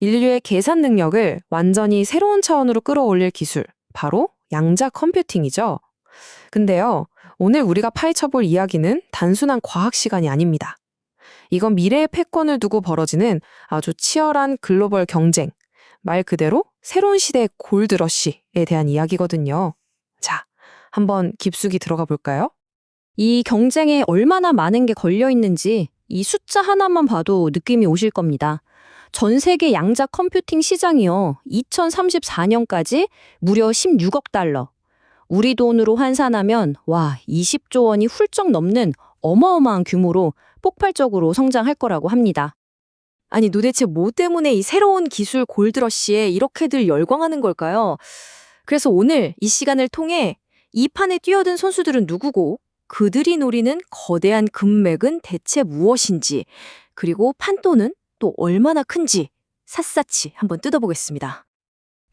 인류의 계산 능력을 완전히 새로운 차원으로 끌어올릴 기술, 바로 양자 컴퓨팅이죠. 근데요, 오늘 우리가 파헤쳐볼 이야기는 단순한 과학 시간이 아닙니다. 이건 미래의 패권을 두고 벌어지는 아주 치열한 글로벌 경쟁, 말 그대로 새로운 시대의 골드러시에 대한 이야기거든요. 자, 한번 깊숙이 들어가 볼까요? 이 경쟁에 얼마나 많은 게 걸려 있는지 이 숫자 하나만 봐도 느낌이 오실 겁니다. 전 세계 양자 컴퓨팅 시장이요. 2034년까지 무려 16억 달러. 우리 돈으로 환산하면 20조 원이 훌쩍 넘는 어마어마한 규모로 폭발적으로 성장할 거라고 합니다. 아니 도대체 뭐 때문에 이 새로운 기술 골드러시에 이렇게들 열광하는 걸까요? 그래서 오늘 이 시간을 통해 이 판에 뛰어든 선수들은 누구고 그들이 노리는 거대한 금맥은 대체 무엇인지 그리고 판도는 또 얼마나 큰지 샅샅이 한번 뜯어보겠습니다.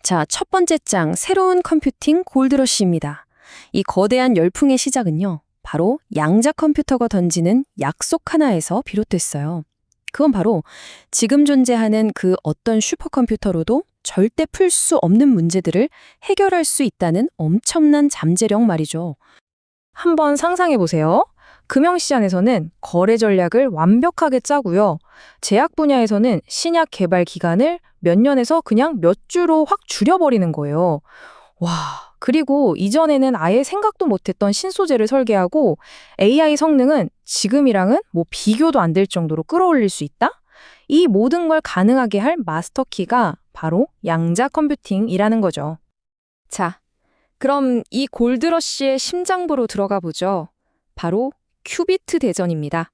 자, 첫 번째 장, 새로운 컴퓨팅 골드러시입니다. 이 거대한 열풍의 시작은요, 바로 양자 컴퓨터가 던지는 약속 하나에서 비롯됐어요. 그건 바로 지금 존재하는 그 어떤 슈퍼컴퓨터로도 절대 풀 수 없는 문제들을 해결할 수 있다는 엄청난 잠재력 말이죠. 한번 상상해 보세요. 금융시장에서는 거래 전략을 완벽하게 짜고요. 제약 분야에서는 신약 개발 기간을 몇 년에서 그냥 몇 주로 확 줄여버리는 거예요. 와, 그리고 이전에는 아예 생각도 못했던 신소재를 설계하고 AI 성능은 지금이랑은 뭐 비교도 안 될 정도로 끌어올릴 수 있다? 이 모든 걸 가능하게 할 마스터키가 바로 양자 컴퓨팅이라는 거죠. 자, 그럼 이 골드러시의 심장부로 들어가 보죠. 바로 큐비트 대전입니다.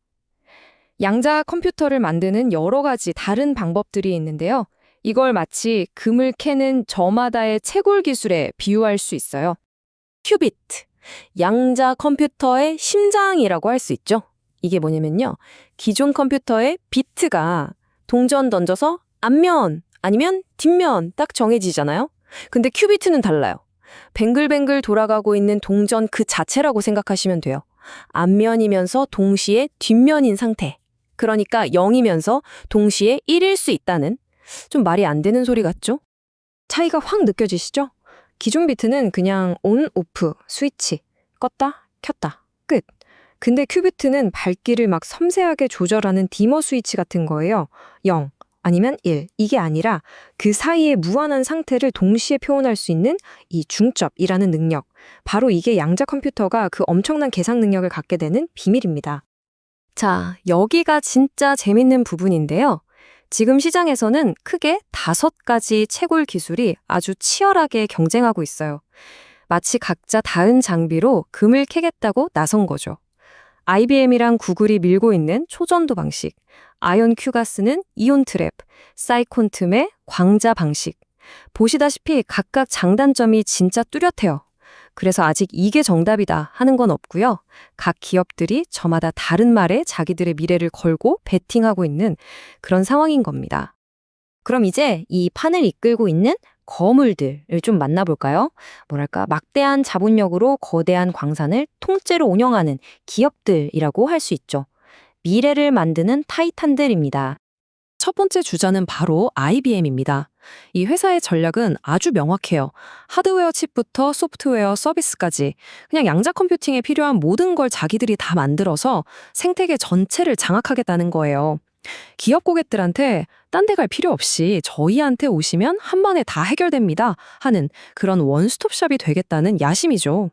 양자 컴퓨터를 만드는 여러 가지 다른 방법들이 있는데요. 이걸 마치 금을 캐는 저마다의 채굴 기술에 비유할 수 있어요. 큐비트, 양자 컴퓨터의 심장이라고 할 수 있죠. 이게 뭐냐면요. 기존 컴퓨터의 비트가 동전 던져서 앞면 아니면 뒷면 딱 정해지잖아요. 근데 큐비트는 달라요. 뱅글뱅글 돌아가고 있는 동전 그 자체라고 생각하시면 돼요. 앞면이면서 동시에 뒷면인 상태. 그러니까 0이면서 동시에 1일 수 있다는 좀 말이 안 되는 소리 같죠? 차이가 확 느껴지시죠? 기존 비트는 그냥 온, 오프, 스위치, 껐다, 켰다, 끝. 근데 큐비트는 밝기를 막 섬세하게 조절하는 디머 스위치 같은 거예요. 0, 아니면 1. 이게 아니라 그 사이의 무한한 상태를 동시에 표현할 수 있는 이 중첩이라는 능력. 바로 이게 양자 컴퓨터가 그 엄청난 계산 능력을 갖게 되는 비밀입니다. 자, 여기가 진짜 재밌는 부분인데요. 지금 시장에서는 크게 5가지 채굴 기술이 아주 치열하게 경쟁하고 있어요. 마치 각자 다른 장비로 금을 캐겠다고 나선 거죠. IBM이랑 구글이 밀고 있는 초전도 방식, 아이온큐가 쓰는 이온 트랩, 사이콘틈의 광자 방식. 보시다시피 각각 장단점이 진짜 뚜렷해요. 그래서 아직 이게 정답이다 하는 건 없고요. 각 기업들이 저마다 다른 말에 자기들의 미래를 걸고 베팅하고 있는 그런 상황인 겁니다. 그럼 이제 이 판을 이끌고 있는 거물들을 좀 만나볼까요? 뭐랄까, 막대한 자본력으로 거대한 광산을 통째로 운영하는 기업들이라고 할 수 있죠. 미래를 만드는 타이탄들입니다. 첫 번째 주자는 바로 IBM입니다. 이 회사의 전략은 아주 명확해요. 하드웨어 칩부터 소프트웨어 서비스까지 그냥 양자 컴퓨팅에 필요한 모든 걸 자기들이 다 만들어서 생태계 전체를 장악하겠다는 거예요. 기업 고객들한테 딴 데 갈 필요 없이 저희한테 오시면 한 번에 다 해결됩니다 하는 그런 원스톱샵이 되겠다는 야심이죠.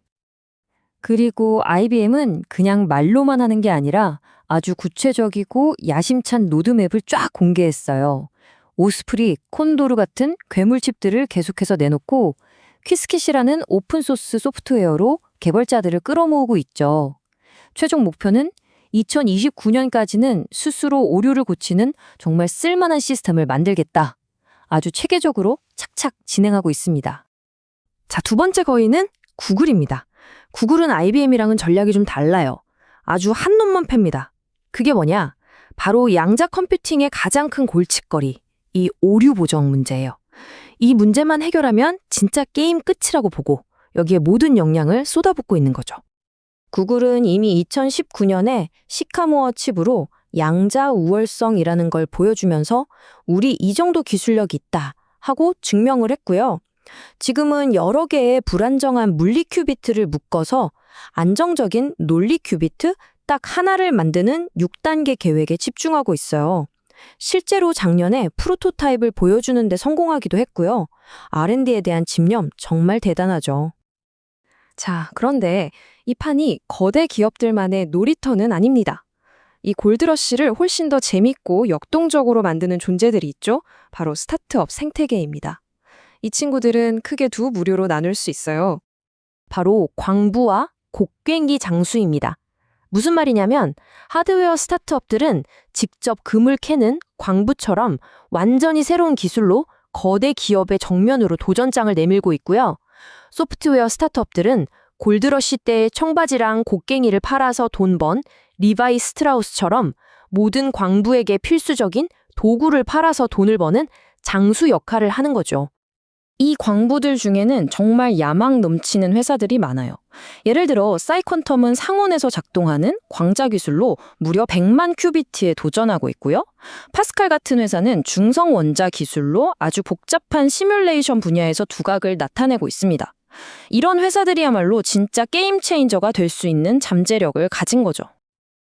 그리고 IBM은 그냥 말로만 하는 게 아니라 아주 구체적이고 야심찬 로드맵을 쫙 공개했어요. 오스프리, 콘도르 같은 괴물칩들을 계속해서 내놓고 퀴스킷이라는 오픈소스 소프트웨어로 개발자들을 끌어모으고 있죠. 최종 목표는 2029년까지는 스스로 오류를 고치는 정말 쓸만한 시스템을 만들겠다. 아주 체계적으로 착착 진행하고 있습니다. 자, 두 번째 거인은 구글입니다. 구글은 IBM이랑은 전략이 좀 달라요. 아주 한 놈만 팹니다. 그게 뭐냐? 바로 양자 컴퓨팅의 가장 큰 골칫거리, 이 오류 보정 문제예요. 이 문제만 해결하면 진짜 게임 끝이라고 보고 여기에 모든 역량을 쏟아붓고 있는 거죠. 구글은 이미 2019년에 시카모어 칩으로 양자 우월성이라는 걸 보여주면서 우리 이 정도 기술력이 있다 하고 증명을 했고요. 지금은 여러 개의 불안정한 물리 큐비트를 묶어서 안정적인 논리 큐비트 딱 하나를 만드는 6단계 계획에 집중하고 있어요. 실제로 작년에 프로토타입을 보여주는 데 성공하기도 했고요. R&D에 대한 집념 정말 대단하죠. 자, 그런데 이 판이 거대 기업들만의 놀이터는 아닙니다. 이 골드러시를 훨씬 더 재밌고 역동적으로 만드는 존재들이 있죠. 바로 스타트업 생태계입니다. 이 친구들은 크게 두 부류로 나눌 수 있어요. 바로 광부와 곡괭이 장수입니다. 무슨 말이냐면 하드웨어 스타트업들은 직접 금을 캐는 광부처럼 완전히 새로운 기술로 거대 기업의 정면으로 도전장을 내밀고 있고요. 소프트웨어 스타트업들은 골드러시 때의 청바지랑 곡괭이를 팔아서 돈 번 리바이 스트라우스처럼 모든 광부에게 필수적인 도구를 팔아서 돈을 버는 장수 역할을 하는 거죠. 이 광부들 중에는 정말 야망 넘치는 회사들이 많아요. 예를 들어 사이퀀텀은 상온에서 작동하는 광자 기술로 무려 100만 큐비트에 도전하고 있고요. 파스칼 같은 회사는 중성 원자 기술로 아주 복잡한 시뮬레이션 분야에서 두각을 나타내고 있습니다. 이런 회사들이야말로 진짜 게임 체인저가 될 수 있는 잠재력을 가진 거죠.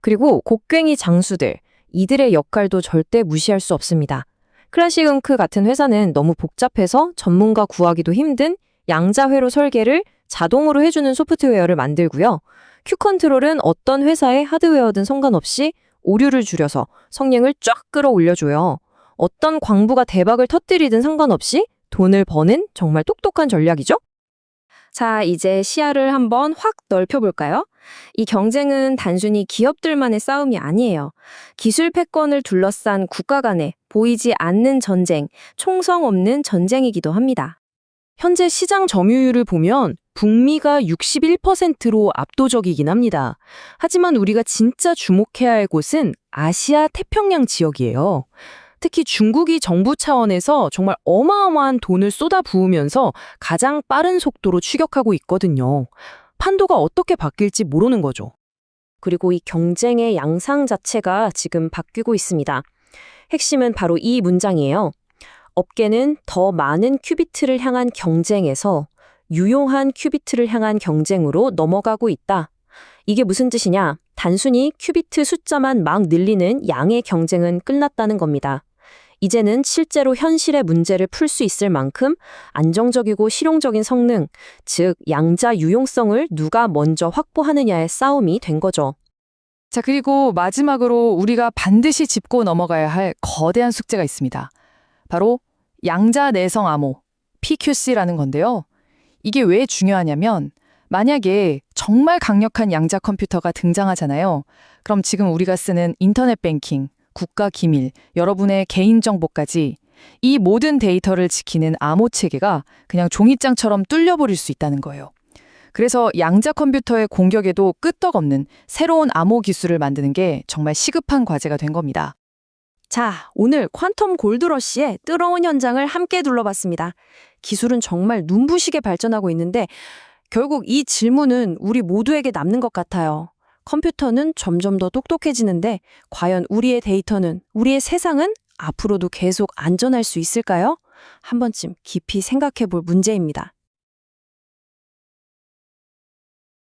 그리고 곡괭이 장수들, 이들의 역할도 절대 무시할 수 없습니다. 클래식응크 같은 회사는 너무 복잡해서 전문가 구하기도 힘든 양자 회로 설계를 자동으로 해주는 소프트웨어를 만들고요. 큐컨트롤은 어떤 회사의 하드웨어든 상관없이 오류를 줄여서 성능을 쫙 끌어올려줘요. 어떤 광부가 대박을 터뜨리든 상관없이 돈을 버는 정말 똑똑한 전략이죠. 자, 이제 시야를 한번 확 넓혀볼까요? 이 경쟁은 단순히 기업들만의 싸움이 아니에요. 기술 패권을 둘러싼 국가 간의 보이지 않는 전쟁, 총성 없는 전쟁이기도 합니다. 현재 시장 점유율을 보면 북미가 61%로 압도적이긴 합니다. 하지만 우리가 진짜 주목해야 할 곳은 아시아 태평양 지역이에요. 특히 중국이 정부 차원에서 정말 어마어마한 돈을 쏟아부으면서 가장 빠른 속도로 추격하고 있거든요. 판도가 어떻게 바뀔지 모르는 거죠. 그리고 이 경쟁의 양상 자체가 지금 바뀌고 있습니다. 핵심은 바로 이 문장이에요. 업계는 더 많은 큐비트를 향한 경쟁에서 유용한 큐비트를 향한 경쟁으로 넘어가고 있다. 이게 무슨 뜻이냐? 단순히 큐비트 숫자만 막 늘리는 양의 경쟁은 끝났다는 겁니다. 이제는 실제로 현실의 문제를 풀 수 있을 만큼 안정적이고 실용적인 성능, 즉 양자 유용성을 누가 먼저 확보하느냐의 싸움이 된 거죠. 자, 그리고 마지막으로 우리가 반드시 짚고 넘어가야 할 거대한 숙제가 있습니다. 바로 양자 내성 암호, PQC라는 건데요. 이게 왜 중요하냐면 만약에 정말 강력한 양자 컴퓨터가 등장하잖아요. 그럼 지금 우리가 쓰는 인터넷 뱅킹, 국가 기밀, 여러분의 개인정보까지 이 모든 데이터를 지키는 암호 체계가 그냥 종이장처럼 뚫려버릴 수 있다는 거예요. 그래서 양자 컴퓨터의 공격에도 끄떡없는 새로운 암호 기술을 만드는 게 정말 시급한 과제가 된 겁니다. 자, 오늘 퀀텀 골드러시의 뜨거운 현장을 함께 둘러봤습니다. 기술은 정말 눈부시게 발전하고 있는데 결국 이 질문은 우리 모두에게 남는 것 같아요. 컴퓨터는 점점 더 똑똑해지는데 과연 우리의 데이터는, 우리의 세상은 앞으로도 계속 안전할 수 있을까요? 한 번쯤 깊이 생각해 볼 문제입니다.